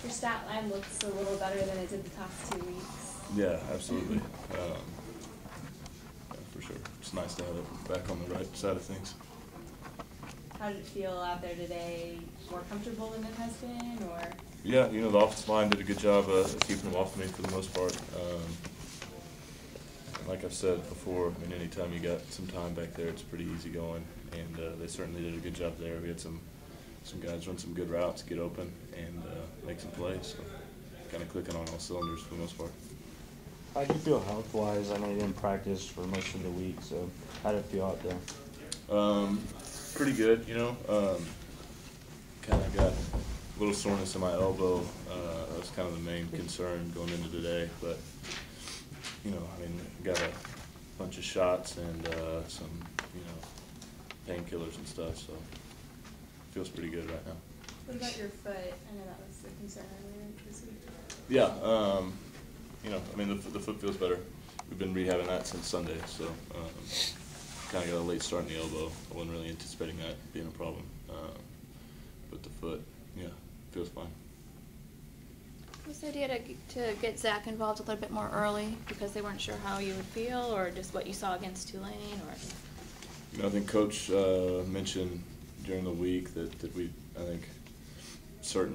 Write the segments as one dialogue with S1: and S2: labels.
S1: Your stat line looks a little better than it did the past 2 weeks.
S2: Yeah, absolutely. Yeah, for sure. It's nice to have it back on the right side of things.
S1: How did it feel out there today? More comfortable than it has been, or?
S2: Yeah, you know, the offensive line did a good job of keeping them off of me for the most part. Like I've said before, I mean, anytime you got some time back there, it's pretty easy going, and they certainly did a good job there. We had some guys run some good routes, get open, and make some plays. So kind of clicking on all cylinders for the most part.
S3: How do you feel health-wise? I know you didn't practice for most of the week, so how did it feel out there?
S2: Pretty good, you know. Kind of got a little soreness in my elbow. That was kind of the main concern going into today, but you know, I mean, got a bunch of shots and some, you know, painkillers and stuff, so feels pretty good right now.
S1: What about your foot? I know that was the concern earlier this week.
S2: Yeah, you know, I mean, the foot feels better. We've been rehabbing that since Sunday, so kind of got a late start in the elbow. I wasn't really anticipating that being a problem, but the foot, yeah, feels fine.
S4: Was the idea to get Zach involved a little bit more early because they weren't sure how you would feel, or just what you saw against Tulane, or?
S2: You know, I think Coach mentioned during the week that we, I think,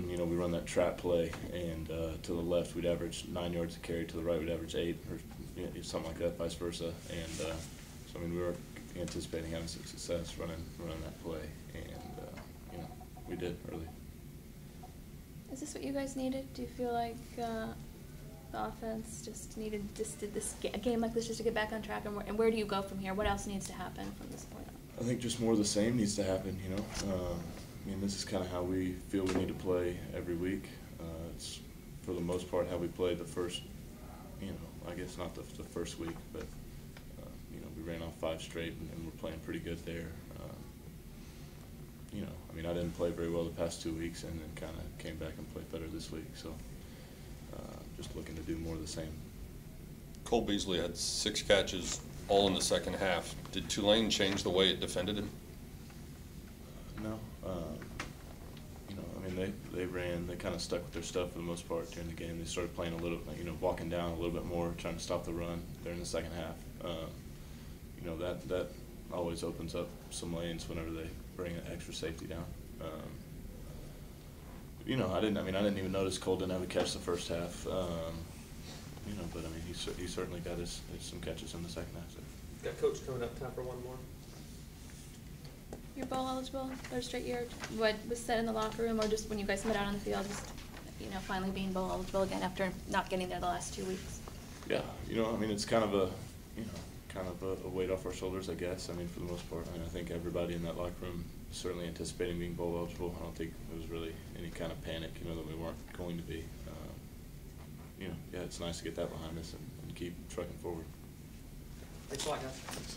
S2: you know, we run that trap play, and to the left we'd average 9 yards a carry, to the right we'd average 8, or you know, something like that, vice versa. And so I mean, we were anticipating having some success running that play, and you know, we did early.
S4: Is this what you guys needed? Do you feel like the offense just needed a game like this just to get back on track? And where do you go from here? What else needs to happen from this point on?
S2: I think just more of the same needs to happen, you know. I mean, this is kind of how we feel we need to play every week. It's, for the most part, how we played the first, you know, I guess not the first week, but, you know, we ran off 5 straight and we're playing pretty good there. You know, I mean, I didn't play very well the past 2 weeks and then kind of came back and played better this week. So just looking to do more of the same.
S5: Cole Beasley had 6 catches all in the second half. Did Tulane change the way it defended him?
S2: No. You know, I mean, they kind of stuck with their stuff for the most part during the game. They started playing a little, you know, walking down a little bit more, trying to stop the run there in the second half. You know, that always opens up some lanes whenever they bring an extra safety down. You know, I didn't even notice Cole didn't have a catch the first half. You know, but I mean, he certainly got some catches in the second half. So.
S6: Got coach coming up. Time for one more.
S4: You're bowl eligible, 3rd straight year. What was said in the locker room, or just when you guys met out on the field, just, you know, finally being bowl eligible again after not getting there the last 2 weeks?
S2: Yeah, you know, I mean, it's kind of a, you know, kind of a weight off our shoulders, I guess. I mean, for the most part, I mean, I think everybody in that locker room is certainly anticipating being bowl eligible. I don't think there was really any kind of panic, you know, that we weren't going to be. You know, yeah, it's nice to get that behind us and keep trucking forward.
S6: Thanks a lot, guys.